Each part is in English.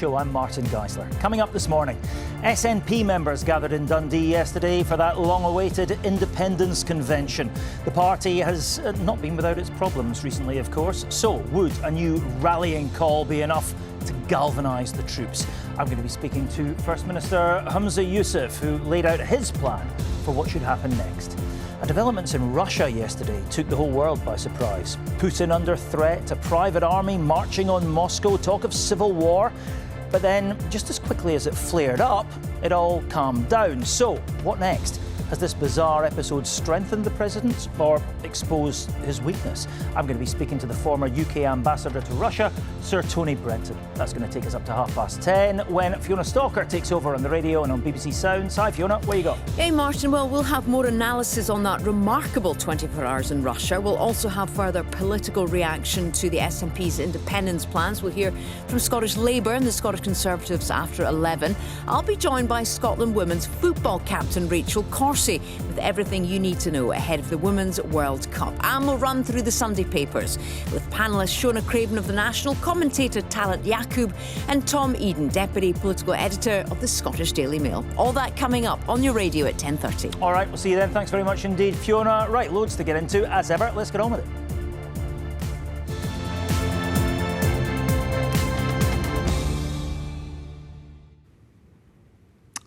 I'm Martin Geissler. Coming up this morning, SNP members gathered in Dundee yesterday for that long-awaited independence convention. The party has not been without its problems recently, of course. So, would a new rallying call be enough to galvanise the troops? I'm going to be speaking to First Minister Humza Yousaf, who laid out his plan for what should happen next. And developments in Russia yesterday took the whole world by surprise. Putin under threat, a private army marching on Moscow, talk of civil war. But then, just as quickly as it flared up, it all calmed down. So, what next? Has this bizarre episode strengthened the president or exposed his weakness? I'm going to be speaking to the former UK ambassador to Russia, Sir Tony Brenton. That's going to take us up to 10:30 when Fiona Stalker takes over on the radio and on BBC Sounds. Hi Fiona, where you go? Hey Martin, well, we'll have more analysis on that remarkable 24 hours in Russia. We'll also have further political reaction to the SNP's independence plans. We'll hear from Scottish Labour and the Scottish Conservatives after 11. I'll be joined by Scotland women's football captain Rachel Corsie with everything you need to know ahead of the Women's World Cup. And we'll run through the Sunday papers with panellist Shona Craven of The National, commentator Talat Yaqub and Tom Eden, Deputy Political Editor of the Scottish Daily Mail. All that coming up on your radio at 10:30. All right, we'll see you then. Thanks very much indeed, Fiona. Right, loads to get into. As ever, let's get on with it.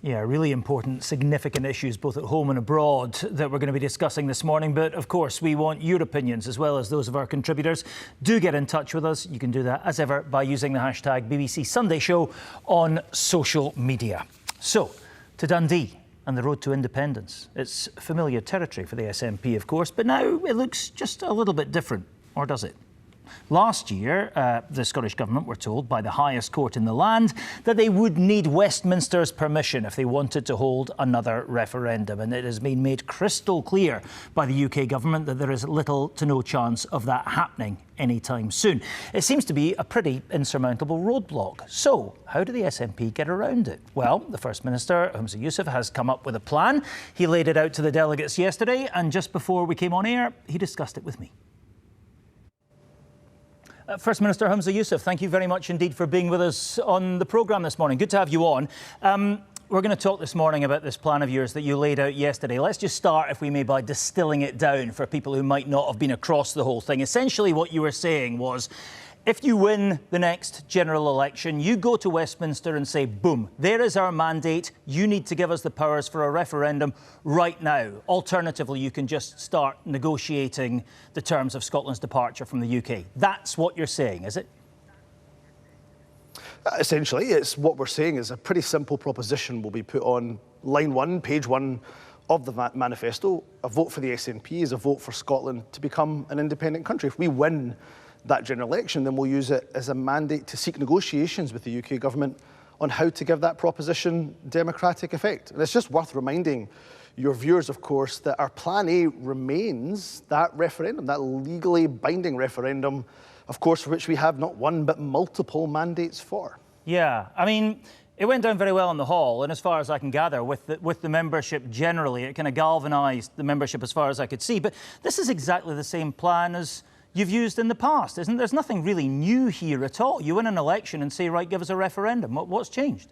Yeah, really important, significant issues both at home and abroad that we're going to be discussing this morning. But of course, we want your opinions as well as those of our contributors. Do get in touch with us. You can do that, as ever, by using the hashtag BBC Sunday Show on social media. So, to Dundee and the road to independence. It's familiar territory for the SNP, of course, but now it looks just a little bit different, or does it? Last year, the Scottish Government were told by the highest court in the land that they would need Westminster's permission if they wanted to hold another referendum. And it has been made crystal clear by the UK Government that there is little to no chance of that happening anytime soon. It seems to be a pretty insurmountable roadblock. So, how do the SNP get around it? Well, the First Minister, Humza Yousaf, has come up with a plan. He laid it out to the delegates yesterday, and just before we came on air, he discussed it with me. First Minister Humza Yousaf, thank you very much indeed for being with us on the programme this morning. Good to have you on. We're going to talk this morning about this plan of yours that you laid out yesterday. Let's just start, if we may, by distilling it down for people who might not have been across the whole thing. Essentially, what you were saying was, if you win the next general election, you go to Westminster and say, boom, there is our mandate. You need to give us the powers for a referendum right now. Alternatively, you can just start negotiating the terms of Scotland's departure from the UK. That's what you're saying, is it? Essentially, it's what we're saying is a pretty simple proposition will be put on line 1, page 1 of the manifesto. A vote for the SNP is a vote for Scotland to become an independent country. If we win that general election, then we'll use it as a mandate to seek negotiations with the UK Government on how to give that proposition democratic effect. And it's just worth reminding your viewers, of course, that our plan A remains that referendum, that legally binding referendum, of course, for which we have not one but multiple mandates for. Yeah, I mean, it went down very well in the hall, and as far as I can gather, with the membership generally, it kind of galvanised the membership as far as I could see. But this is exactly the same plan as you've used in the past, isn't there? There's nothing really new here at all. You win an election and say, right, give us a referendum. What's changed?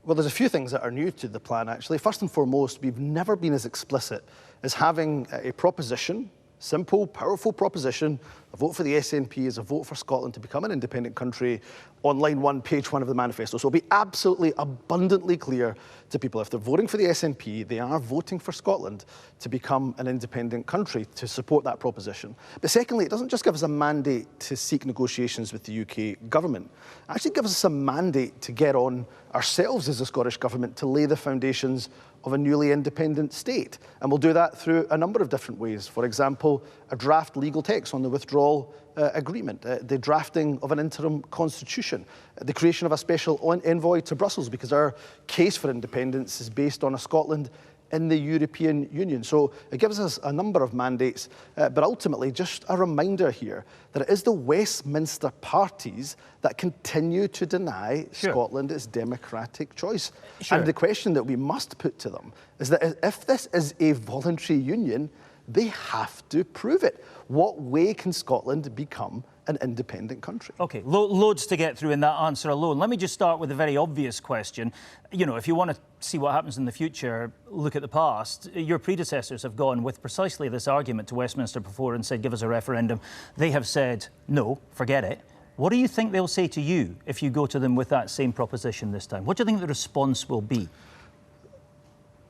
Well, there's a few things that are new to the plan, actually. First and foremost, we've never been as explicit as having a proposition, simple, powerful proposition. A vote for the SNP is a vote for Scotland to become an independent country on line 1, page 1 of the manifesto. So it'll be absolutely abundantly clear to people if they're voting for the SNP, they are voting for Scotland to become an independent country to support that proposition. But secondly, it doesn't just give us a mandate to seek negotiations with the UK Government. It actually gives us a mandate to get on ourselves as the Scottish Government to lay the foundations of a newly independent state. And we'll do that through a number of different ways. For example, a draft legal text on the withdrawal agreement, the drafting of an interim constitution, the creation of a special envoy to Brussels, because our case for independence is based on a Scotland in the European Union. So it gives us a number of mandates, but ultimately just a reminder here that it is the Westminster parties that continue to deny Scotland its democratic choice. And the question that we must put to them is that if this is a voluntary union, they have to prove it. What way can Scotland become an independent country. OK, loads to get through in that answer alone. Let me just start with a very obvious question. You know, if you want to see what happens in the future, look at the past. Your predecessors have gone with precisely this argument to Westminster before and said, give us a referendum. They have said, no, forget it. What do you think they'll say to you if you go to them with that same proposition this time? What do you think the response will be?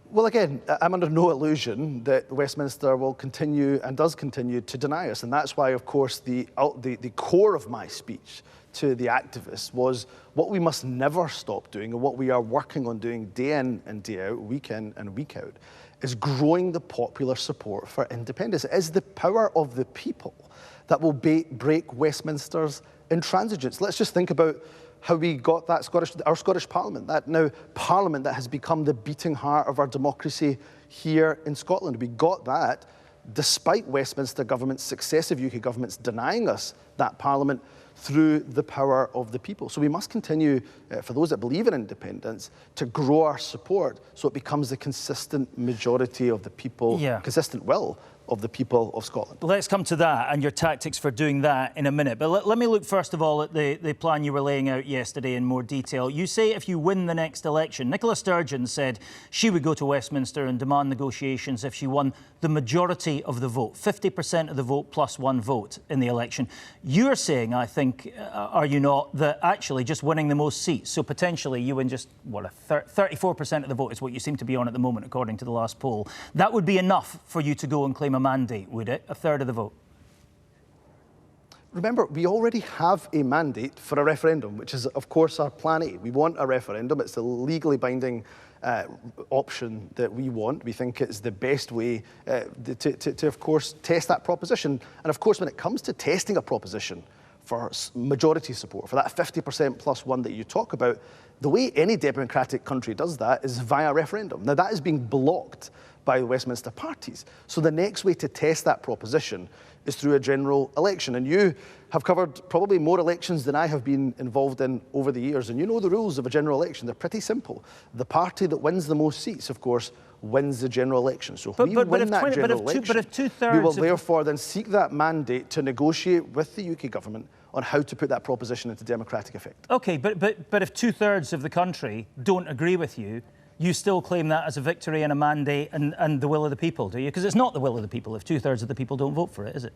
Well, again, I'm under no illusion that Westminster will continue and does continue to deny us. And that's why, of course, the core of my speech to the activists was what we must never stop doing and what we are working on doing day in and day out, week in and week out, is growing the popular support for independence. It is the power of the people that will break Westminster's intransigence. Let's just think about how we got that our Scottish Parliament, that now Parliament that has become the beating heart of our democracy here in Scotland. We got that despite Westminster governments, successive UK governments denying us that Parliament through the power of the people. So we must continue, for those that believe in independence, to grow our support so it becomes the consistent majority of the people, consistent will of the people of Scotland. Let's come to that and your tactics for doing that in a minute. But let me look first of all at the plan you were laying out yesterday in more detail. You say if you win the next election, Nicola Sturgeon said she would go to Westminster and demand negotiations if she won the majority of the vote, 50% of the vote plus one vote in the election. You're saying, I think, are you not, that actually just winning the most seats, so potentially you win just, what, 34% of the vote is what you seem to be on at the moment, according to the last poll. That would be enough for you to go and claim a mandate, would it? A third of the vote? Remember, we already have a mandate for a referendum, which is, of course, our plan A. We want a referendum. It's a legally binding option that we want. We think it's the best way to, of course, test that proposition. And, of course, when it comes to testing a proposition for majority support, for that 50% plus one that you talk about, the way any democratic country does that is via referendum. Now, that is being blocked by the Westminster parties. So the next way to test that proposition is through a general election. And you have covered probably more elections than I have been involved in over the years. And you know the rules of a general election. They're pretty simple. The party that wins the most seats, of course, wins the general election. So if we win that general election, we will therefore then seek that mandate to negotiate with the UK government on how to put that proposition into democratic effect. OK, but if two-thirds of the country don't agree with you, you still claim that as a victory and a mandate and the will of the people, do you? Because it's not the will of the people if two-thirds of the people don't vote for it, is it?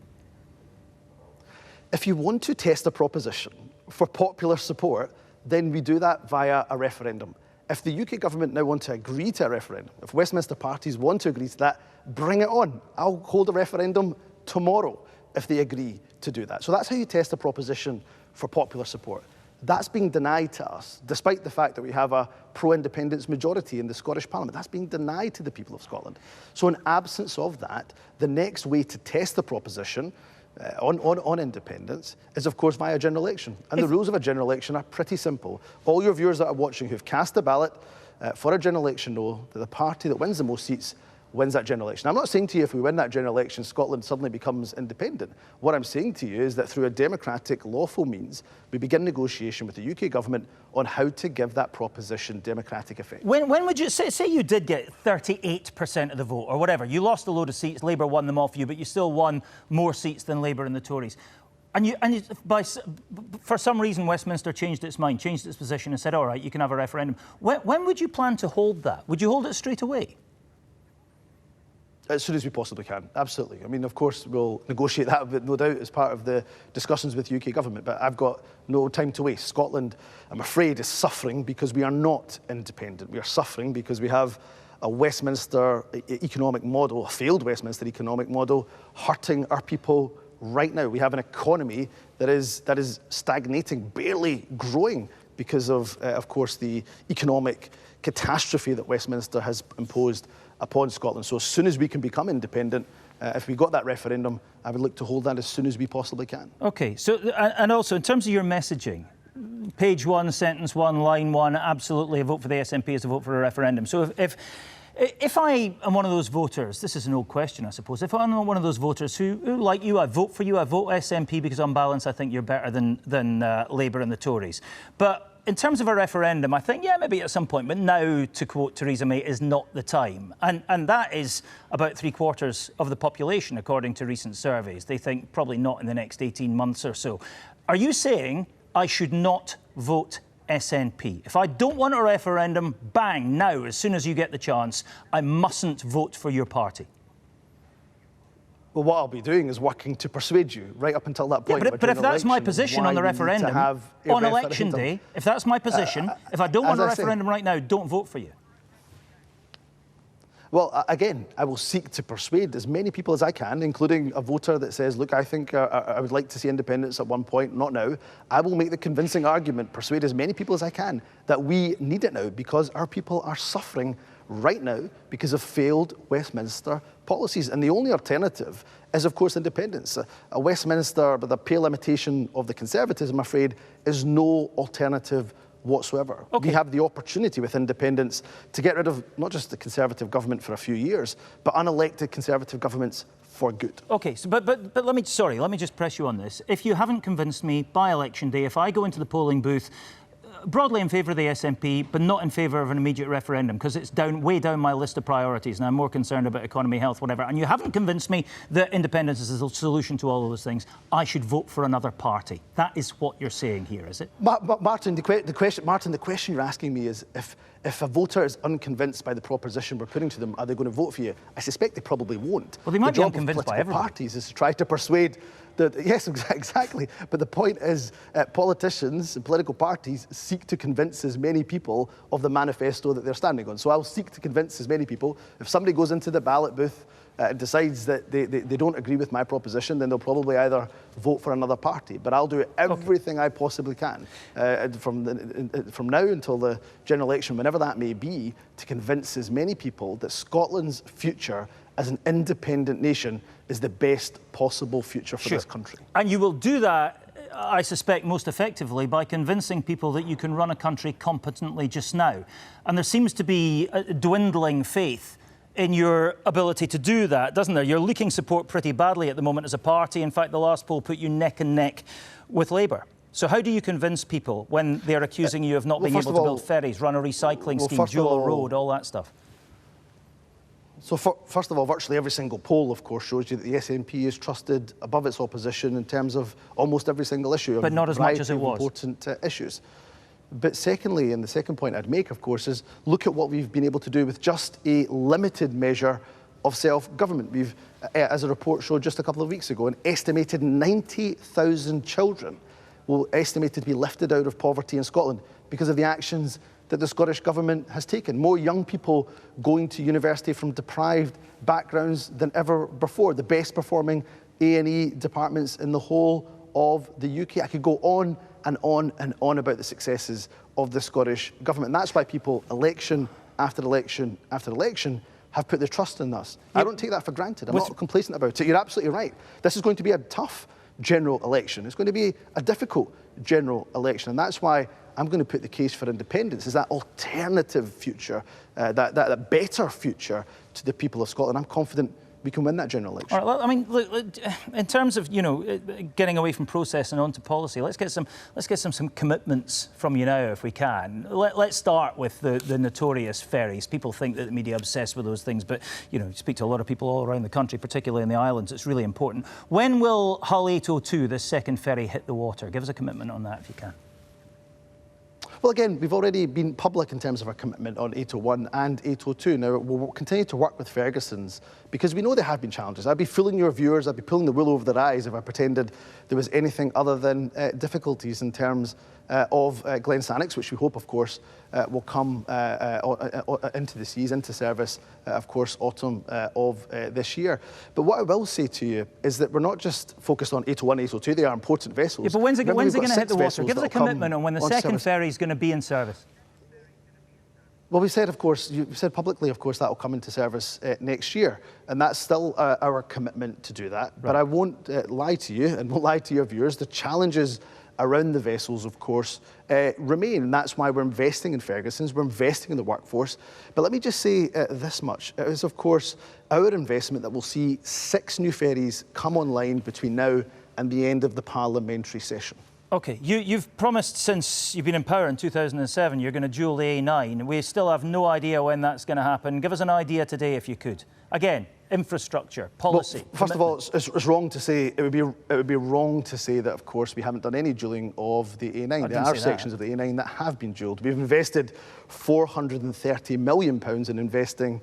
If you want to test a proposition for popular support, then we do that via a referendum. If the UK government now want to agree to a referendum, if Westminster parties want to agree to that, bring it on. I'll hold a referendum tomorrow if they agree to do that. So that's how you test a proposition for popular support. That's being denied to us, despite the fact that we have a pro-independence majority in the Scottish Parliament. That's being denied to the people of Scotland. So in absence of that, the next way to test the proposition on independence is, of course, via a general election. And the rules of a general election are pretty simple. All your viewers that are watching who've cast a ballot for a general election know that the party that wins the most seats wins that general election. I'm not saying to you if we win that general election, Scotland suddenly becomes independent. What I'm saying to you is that through a democratic, lawful means, we begin negotiation with the UK government on how to give that proposition democratic effect. When would you, say you did get 38% of the vote or whatever, you lost a load of seats, Labour won them off you, but you still won more seats than Labour and the Tories. For some reason, Westminster changed its mind, changed its position and said, all right, you can have a referendum. When would you plan to hold that? Would you hold it straight away? As soon as we possibly can, absolutely. I mean, of course, we'll negotiate that, but no doubt, as part of the discussions with the UK government. But I've got no time to waste. Scotland, I'm afraid, is suffering because we are not independent. We are suffering because we have a Westminster economic model, a failed Westminster economic model, hurting our people right now. We have an economy that is stagnating, barely growing because of course, the economic catastrophe that Westminster has imposed upon Scotland. So as soon as we can become independent, if we got that referendum, I would look to hold that as soon as we possibly can. OK, so, and also in terms of your messaging, page 1, sentence 1, line 1, absolutely a vote for the SNP is a vote for a referendum. So if I am one of those voters, this is an old question, I suppose, if I'm one of those voters who like you, I vote for you, I vote SNP because on balance I think you're better than Labour and the Tories. But in terms of a referendum, I think, yeah, maybe at some point, but now, to quote Theresa May, is not the time. And that is about 3/4 of the population, according to recent surveys. They think probably not in the next 18 months or so. Are you saying I should not vote SNP? If I don't want a referendum, bang, now, as soon as you get the chance, I mustn't vote for your party? Well, what I'll be doing is working to persuade you right up until that point. Yeah, but if that's my position on the referendum, on election day, if that's my position, if I don't want a referendum right now, don't vote for you. Well, again, I will seek to persuade as many people as I can, including a voter that says, look, I think I would like to see independence at one point, not now. I will make the convincing argument, persuade as many people as I can that we need it now because our people are suffering right now because of failed Westminster policies. And the only alternative is, of course, independence. A Westminster with a pale imitation of the Conservatives, I'm afraid, is no alternative whatsoever. Okay. We have the opportunity with independence to get rid of not just the Conservative government for a few years, but unelected Conservative governments for good. OK, so, but let me just press you on this. If you haven't convinced me by election day, if I go into the polling booth broadly in favour of the SNP, but not in favour of an immediate referendum, because it's way down my list of priorities, and I'm more concerned about economy, health, whatever, and you haven't convinced me that independence is the solution to all of those things, I should vote for another party. That is what you're saying here, is it? Martin, the question you're asking me is if a voter is unconvinced by the proposition we're putting to them, are they going to vote for you? I suspect they probably won't. Well, they might be unconvinced by everyone. The job of political parties is to try to persuade yes, exactly. But the point is, politicians and political parties seek to convince as many people of the manifesto that they're standing on. So I'll seek to convince as many people. If somebody goes into the ballot booth and decides that they don't agree with my proposition, then they'll probably either vote for another party. But I'll do everything I possibly can from now until the general election, whenever that may be, to convince as many people that Scotland's future as an independent nation is the best possible future for this country. And you will do that, I suspect, most effectively by convincing people that you can run a country competently just now. And there seems to be a dwindling faith in your ability to do that, doesn't there? You're leaking support pretty badly at the moment as a party. In fact, the last poll put you neck and neck with Labour. So how do you convince people when they're accusing you of not being able to build ferries, run a recycling scheme, dual road, all that stuff? So first of all, virtually every single poll, of course, shows you that the SNP is trusted above its opposition in terms of almost every single issue. But not as much as it was. Important issues. But secondly, and the second point I'd make, of course, is look at what we've been able to do with just a limited measure of self-government. We've, as a report showed just a couple of weeks ago, an estimated 90,000 children will estimated to be lifted out of poverty in Scotland because of the actions that the Scottish Government has taken. More young people going to university from deprived backgrounds than ever before. The best performing A&E departments in the whole of the UK. I could go on and on and on about the successes of the Scottish Government. And that's why people, election after election after election, have put their trust in us. I don't take that for granted. I'm not complacent about it. You're absolutely right. This is going to be a tough general election. It's going to be a difficult general election. And that's why I'm going to put the case for independence as that alternative future, that better future to the people of Scotland. I'm confident we can win that general election. All right, well, I mean, look, in terms of, you know, getting away from process and onto policy, let's get some commitments from you now, if we can. Let's start with the notorious ferries. People think that the media are obsessed with those things, but, you know, you speak to a lot of people all around the country, particularly in the islands. It's really important. When will Hull 802, this second ferry, hit the water? Give us a commitment on that, if you can. Well, again, we've already been public in terms of our commitment on 801 and 802. Now, we'll continue to work with Ferguson's because we know there have been challenges. I'd be fooling your viewers, I'd be pulling the wool over their eyes if I pretended there was anything other than difficulties in terms of Glensanix, which we hope, of course, will come into the seas, into service, of course, autumn of this year. But what I will say to you is that we're not just focused on 801, 802. They are important vessels. Yeah, but when's it going to hit the water? Give us a commitment on when the second ferry is going to be in service. Well, we said, of course, you said publicly, of course, that will come into service next year. And that's still our commitment to do that. Right. But I won't lie to you and won't lie to your viewers. The challenges around the vessels, of course, remain. And that's why we're investing in Ferguson's, we're investing in the workforce. But let me just say this much. It is, of course, our investment that will see 6 new ferries come online between now and the end of the parliamentary session. OK, you've promised since you've been in power in 2007 you're going to duel the A9. We still have no idea when that's going to happen. Give us an idea today if you could. Again, infrastructure, policy. Well, first of all, it's wrong to say, it would be wrong to say that, of course, we haven't done any duelling of the A9. There are sections of the A9 that have been duelled. We've invested £430 million in investing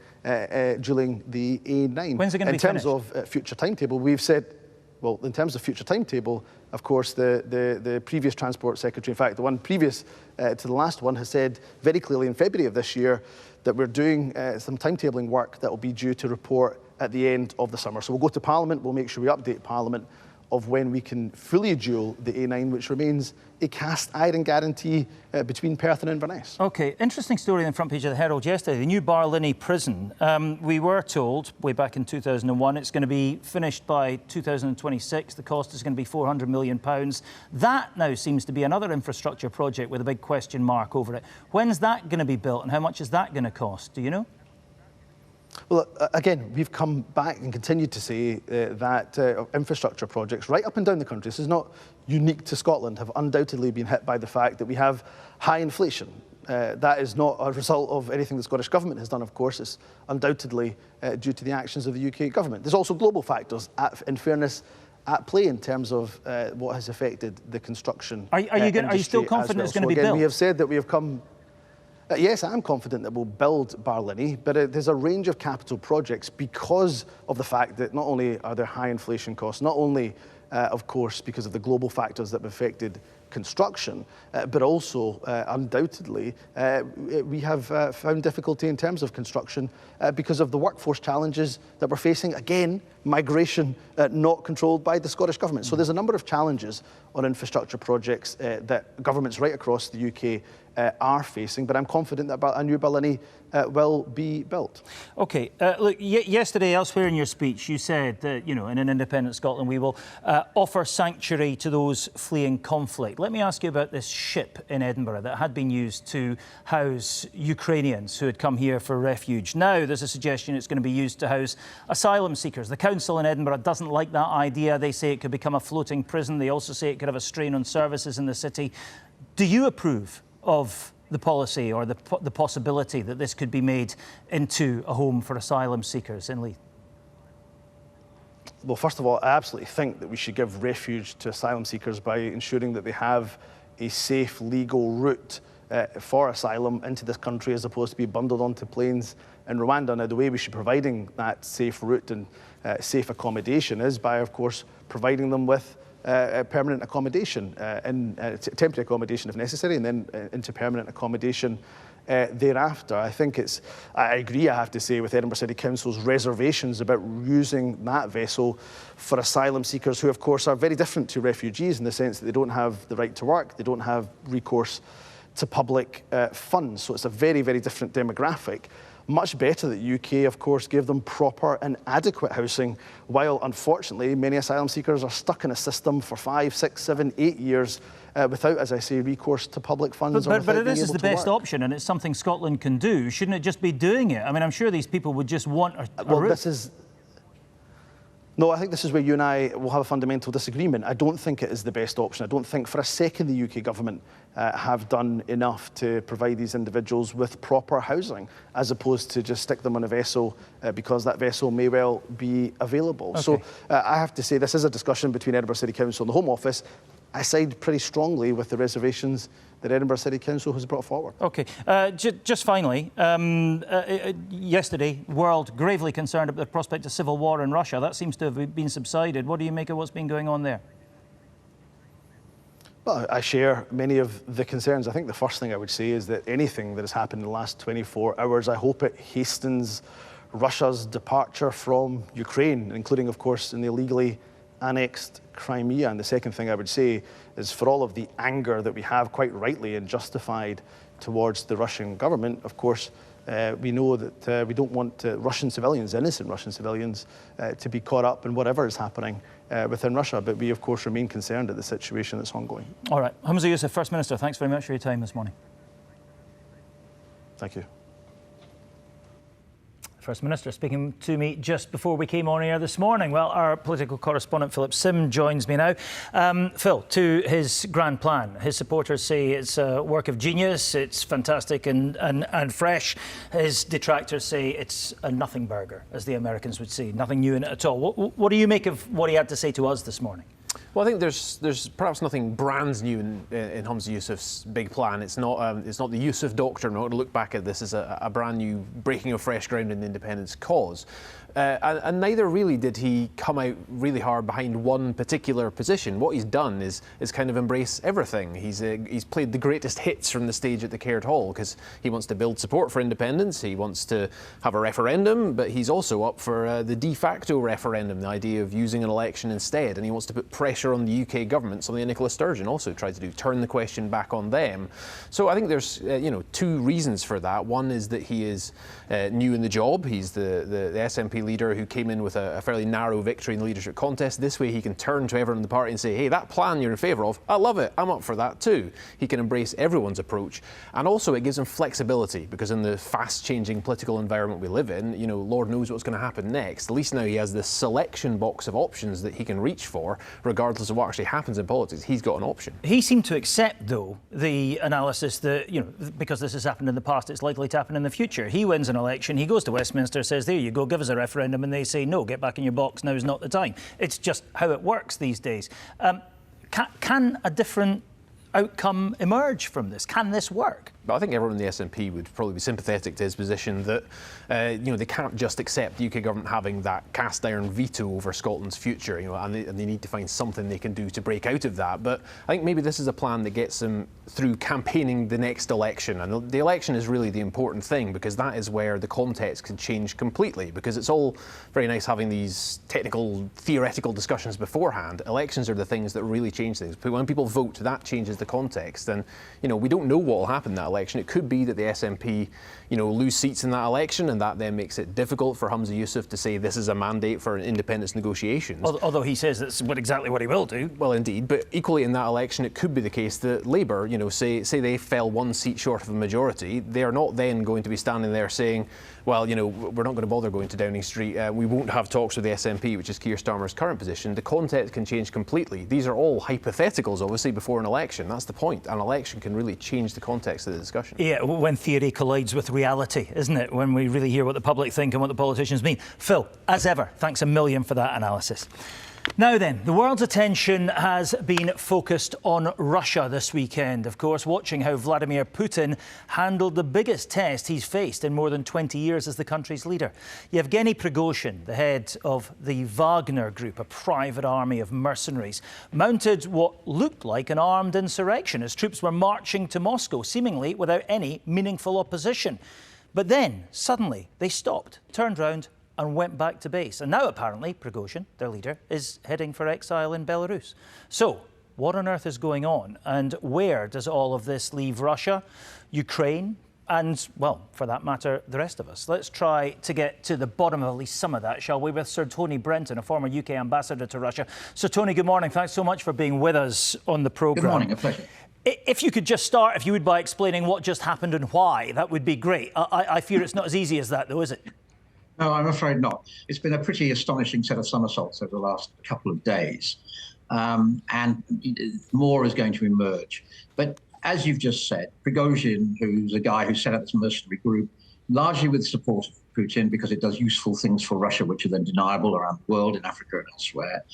duelling the A9. When's it going to be finished? In terms of future timetable, we've said, well, in terms of future timetable, of course, the previous Transport Secretary, in fact, the one previous to the last one, has said very clearly in February of this year that we're doing some timetabling work that will be due to report at the end of the summer. So we'll go to Parliament, we'll make sure we update Parliament of when we can fully duel the A9, which remains a cast iron guarantee between Perth and Inverness. OK, interesting story on the front page of the Herald yesterday. The new Barlinnie prison. We were told way back in 2001 it's going to be finished by 2026. The cost is going to be £400 million. That now seems to be another infrastructure project with a big question mark over it. When's that going to be built and how much is that going to cost? Do you know? Well, again, we've come back and continued to say that infrastructure projects right up and down the country, this is not unique to Scotland, have undoubtedly been hit by the fact that we have high inflation. That is not a result of anything the Scottish Government has done, of course. It's undoubtedly due to the actions of the UK Government. There's also global factors, in fairness, at play in terms of what has affected the construction industry. Are you still confident it's going to be built? We have said that we have come... yes, I am confident that we'll build Barlinnie, but there's a range of capital projects because of the fact that not only are there high inflation costs, not only, of course, because of the global factors that have affected construction, but also, undoubtedly, we have found difficulty in terms of construction because of the workforce challenges that we're facing. Again, migration not controlled by the Scottish Government. So there's a number of challenges on infrastructure projects that governments right across the UK are facing, but I'm confident that a new Barlinnie will be built. OK, look, yesterday elsewhere in your speech you said that, you know, in an independent Scotland we will offer sanctuary to those fleeing conflict. Let me ask you about this ship in Edinburgh that had been used to house Ukrainians who had come here for refuge. Now there's a suggestion it's going to be used to house asylum seekers. The council in Edinburgh doesn't like that idea. They say it could become a floating prison. They also say it could have a strain on services in the city. Do you approve of the policy or the possibility that this could be made into a home for asylum seekers in Leith? Well, first of all, I absolutely think that we should give refuge to asylum seekers by ensuring that they have a safe legal route for asylum into this country as opposed to be bundled onto planes in Rwanda. Now, the way we should be providing that safe route and safe accommodation is by, of course, providing them with permanent accommodation, temporary accommodation if necessary, and then into permanent accommodation thereafter. I agree, I have to say, with Edinburgh City Council's reservations about using that vessel for asylum seekers who, of course, are very different to refugees in the sense that they don't have the right to work, they don't have recourse to public funds. So it's a very, very different demographic. Much better that the UK, of course, give them proper and adequate housing, while, unfortunately, many asylum seekers are stuck in a system for 5, 6, 7, 8 years without, as I say, recourse to public funds. But this is the best option, and it's something Scotland can do. Shouldn't it just be doing it? I mean, I'm sure these people would just want a route. No, I think this is where you and I will have a fundamental disagreement. I don't think it is the best option. I don't think for a second the UK government have done enough to provide these individuals with proper housing, as opposed to just stick them on a vessel because that vessel may well be available. Okay. So I have to say this is a discussion between Edinburgh City Council and the Home Office. I side pretty strongly with the reservations that Edinburgh City Council has brought forward. OK. Just finally, yesterday, world gravely concerned about the prospect of civil war in Russia. That seems to have been subsided. What do you make of what's been going on there? Well, I share many of the concerns. I think the first thing I would say is that anything that has happened in the last 24 hours, I hope it hastens Russia's departure from Ukraine, including, of course, in the illegally annexed Crimea. And the second thing I would say is, for all of the anger that we have, quite rightly and justified, towards the Russian government, of course, we know that we don't want Russian civilians, innocent Russian civilians, to be caught up in whatever is happening within Russia. But we, of course, remain concerned at the situation that's ongoing. All right. Humza Yousaf, First Minister, thanks very much for your time this morning. Thank you. First Minister, speaking to me just before we came on air this morning. Well, our political correspondent Philip Sim joins me now. Phil, to his grand plan, his supporters say it's a work of genius, it's fantastic and fresh. His detractors say it's a nothing burger, as the Americans would say, nothing new in it at all. What do you make of what he had to say to us this morning? Well, I think there's perhaps nothing brand new in Humza Yousaf's big plan. It's not the Yousaf doctrine. We're going to look back at this as a brand new breaking of fresh ground in the independence cause. And neither really did he come out really hard behind one particular position. What he's done is kind of embrace everything. He's played the greatest hits from the stage at the Caird Hall because he wants to build support for independence. He wants to have a referendum, but he's also up for the de facto referendum, the idea of using an election instead. And he wants to put pressure on the UK government, something that Nicola Sturgeon also tried to do, turn the question back on them. So I think there's two reasons for that. One is that he is new in the job. He's the SNP leader who came in with a fairly narrow victory in the leadership contest. This way he can turn to everyone in the party and say, hey, that plan you're in favour of, I love it, I'm up for that too. He can embrace everyone's approach. And also it gives him flexibility, because in the fast changing political environment we live in, Lord knows what's going to happen next. At least now he has this selection box of options that he can reach for, regardless of what actually happens in politics. He's got an option. He seemed to accept, though, the analysis that, because this has happened in the past, it's likely to happen in the future. He wins an election, he goes to Westminster, says, there you go, give us a referendum, and they say, no, get back in your box, now's not the time. It's just how it works these days. Can a different outcome emerge from this? Can this work? But I think everyone in the SNP would probably be sympathetic to his position that they can't just accept the UK government having that cast iron veto over Scotland's future, and they need to find something they can do to break out of that. But I think maybe this is a plan that gets them through campaigning the next election, and the election is really the important thing, because that is where the context can change completely. Because it's all very nice having these technical, theoretical discussions beforehand. Elections are the things that really change things. When people vote, that changes the context, and we don't know what will happen in that election. It could be that the SNP, lose seats in that election, and that then makes it difficult for Humza Yousaf to say this is a mandate for independence negotiations. Although he says that's exactly what he will do. Well, indeed, but equally in that election, it could be the case that Labour, say they fell one seat short of a majority, they are not then going to be standing there saying, well, we're not going to bother going to Downing Street. We won't have talks with the SNP, which is Keir Starmer's current position. The context can change completely. These are all hypotheticals, obviously, before an election. That's the point. An election can really change the context of the discussion. Yeah, when theory collides with reality, isn't it? When we really hear what the public think and what the politicians mean. Phil, as ever, thanks a million for that analysis. Now then, the world's attention has been focused on Russia this weekend, of course, watching how Vladimir Putin handled the biggest test he's faced in more than 20 years as the country's leader. Yevgeny Prigozhin, the head of the Wagner Group, a private army of mercenaries, mounted what looked like an armed insurrection as troops were marching to Moscow, seemingly without any meaningful opposition. But then, suddenly, they stopped, turned round and went back to base. And now, apparently, Prigozhin, their leader, is heading for exile in Belarus. So, what on earth is going on? And where does all of this leave Russia, Ukraine, and, well, for that matter, the rest of us? Let's try to get to the bottom of at least some of that, shall we, with Sir Tony Brenton, a former UK ambassador to Russia. Sir Tony, good morning. Thanks so much for being with us on the programme. Good morning, a pleasure. If you could just start, if you would, by explaining what just happened and why, that would be great. I fear it's not as easy as that, though, is it? No, I'm afraid not. It's been a pretty astonishing set of somersaults over the last couple of days, and more is going to emerge. But as you've just said, Prigozhin, who's a guy who set up this mercenary group, largely with the support of Putin, because it does useful things for Russia, which are then deniable around the world, in Africa and elsewhere,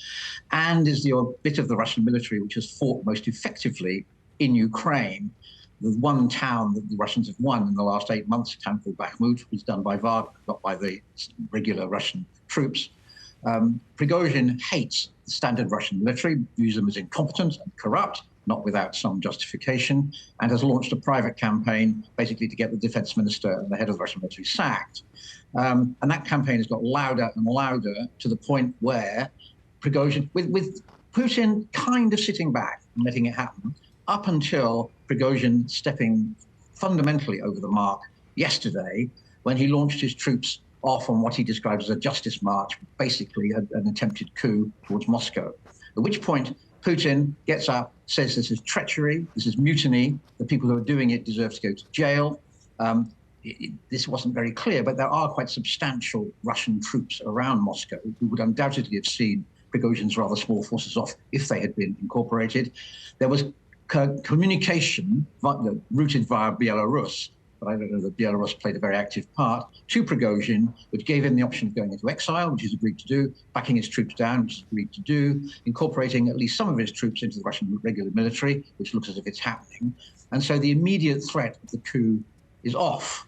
and is the bit of the Russian military which has fought most effectively in Ukraine. The one town that the Russians have won in the last 8 months, a town called Bakhmut, was done by Wagner, not by the regular Russian troops. Prigozhin hates the standard Russian military, views them as incompetent and corrupt, not without some justification, and has launched a private campaign basically to get the defense minister and the head of the Russian military sacked. And that campaign has got louder and louder to the point where Prigozhin, with Putin kind of sitting back and letting it happen, up until Prigozhin stepping fundamentally over the mark yesterday, when he launched his troops off on what he described as a justice march, basically an attempted coup towards Moscow. At which point, Putin gets up, says this is treachery, this is mutiny, the people who are doing it deserve to go to jail. this wasn't very clear, but there are quite substantial Russian troops around Moscow who would undoubtedly have seen Prigozhin's rather small forces off if they had been incorporated. There was communication routed via Belarus, but I don't know that Belarus played a very active part, to Prigozhin, which gave him the option of going into exile, which he's agreed to do, backing his troops down, which he's agreed to do, incorporating at least some of his troops into the Russian regular military, which looks as if it's happening. And so the immediate threat of the coup is off.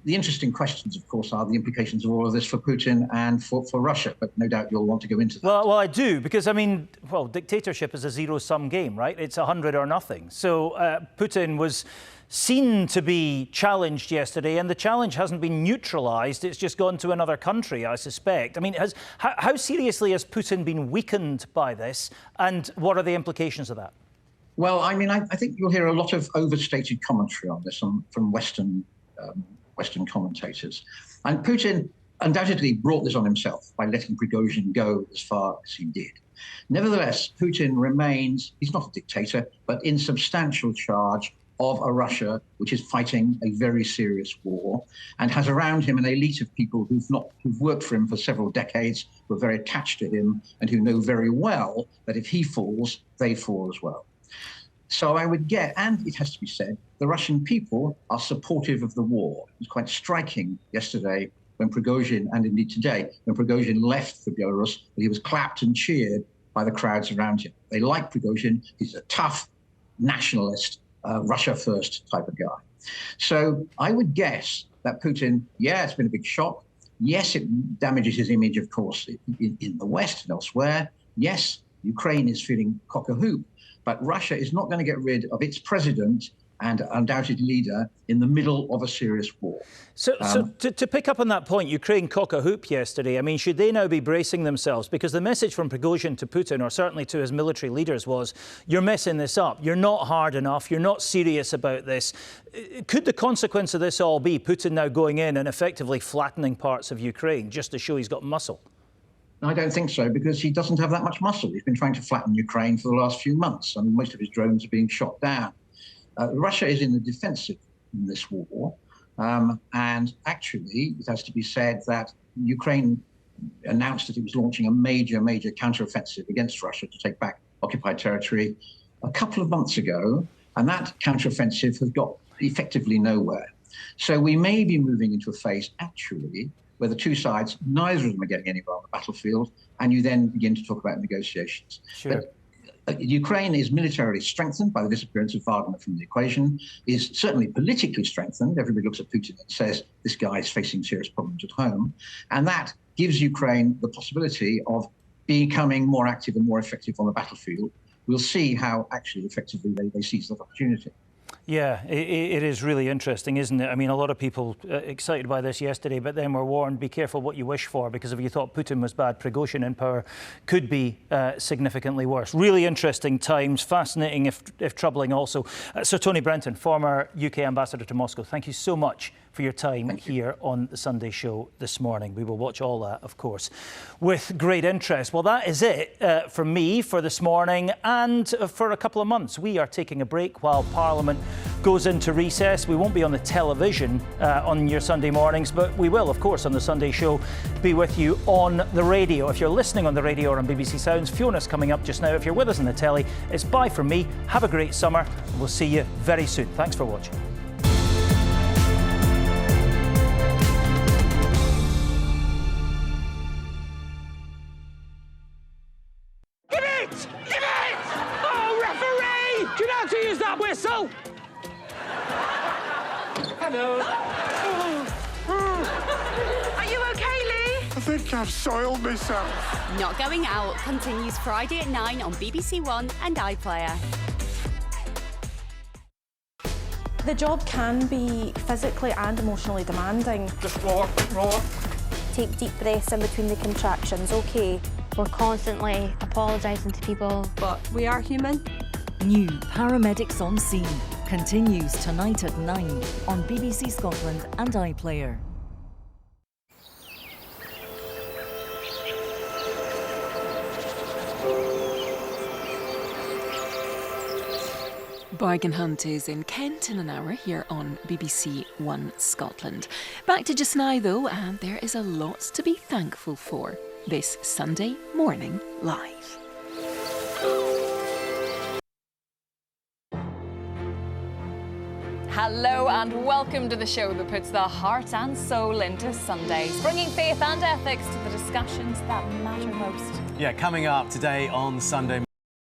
The interesting questions, of course, are the implications of all of this for Putin and for Russia, but no doubt you'll want to go into that. Well, I do, because, I mean, well, dictatorship is a zero-sum game, right? It's 100 or nothing. So Putin was seen to be challenged yesterday, and the challenge hasn't been neutralised. It's just gone to another country, I suspect. I mean, how seriously has Putin been weakened by this, and what are the implications of that? Well, I mean, I think you'll hear a lot of overstated commentary on this from Western commentators. And Putin undoubtedly brought this on himself by letting Prigozhin go as far as he did. Nevertheless, Putin remains, he's not a dictator, but in substantial charge of a Russia which is fighting a very serious war and has around him an elite of people who've worked for him for several decades, who are very attached to him and who know very well that if he falls, they fall as well. So I would get, and it has to be said, the Russian people are supportive of the war. It was quite striking yesterday when Prigozhin, and indeed today, when Prigozhin left for Belarus, he was clapped and cheered by the crowds around him. They like Prigozhin. He's a tough nationalist, Russia first type of guy. So I would guess that Putin, yeah, it's been a big shock. Yes, it damages his image, of course, in the West and elsewhere. Yes, Ukraine is feeling cock-a-hoop. But Russia is not going to get rid of its president and undoubted leader in the middle of a serious war. So to pick up on that point, Ukraine cock-a-hoop yesterday, I mean, should they now be bracing themselves? Because the message from Prigozhin to Putin, or certainly to his military leaders, was, you're messing this up, you're not hard enough, you're not serious about this. Could the consequence of this all be Putin now going in and effectively flattening parts of Ukraine just to show he's got muscle? I don't think so, because he doesn't have that much muscle. He's been trying to flatten Ukraine for the last few months. I mean, most of his drones are being shot down. Russia is in the defensive in this war. And actually, it has to be said that Ukraine announced that it was launching a major counteroffensive against Russia to take back occupied territory a couple of months ago. And that counteroffensive has got effectively nowhere. So we may be moving into a phase, actually, where the two sides, neither of them are getting anywhere on the battlefield, and you then begin to talk about negotiations. Sure. But Ukraine is militarily strengthened by the disappearance of Wagner from the equation, is certainly politically strengthened. Everybody looks at Putin and says, this guy is facing serious problems at home. And that gives Ukraine the possibility of becoming more active and more effective on the battlefield. We'll see how actually effectively they seize that opportunity. Yeah, it is really interesting, isn't it? I mean, a lot of people excited by this yesterday, but then were warned, be careful what you wish for, because if you thought Putin was bad, Prigozhin in power could be significantly worse. Really interesting times, fascinating if troubling also. So Tony Brenton, former UK ambassador to Moscow, thank you so much for your time here on the Sunday show this morning. We will watch all that, of course, with great interest. Well, that is it from me for this morning and for a couple of months. We are taking a break while Parliament goes into recess. We won't be on the television on your Sunday mornings, but we will, of course, on the Sunday show, be with you on the radio. If you're listening on the radio or on BBC Sounds, Fiona's coming up just now. If you're with us on the telly, it's bye from me. Have a great summer. We'll see you very soon. Thanks for watching. Whistle! Hello. Are you okay, Lee? I think I've soiled myself. Not Going Out continues Friday at 9 on BBC One and iPlayer. The job can be physically and emotionally demanding. Just roll. Take deep breaths in between the contractions, okay? We're constantly apologising to people. But we are human. New Paramedics on Scene continues tonight at 9 on BBC Scotland and iPlayer. Bargain Hunt is in Kent in an hour here on BBC One Scotland. Back to just now though, and there is a lot to be thankful for this Sunday morning live. Hello and welcome to the show that puts the heart and soul into Sundays, bringing faith and ethics to the discussions that matter most. Yeah, coming up today on Sunday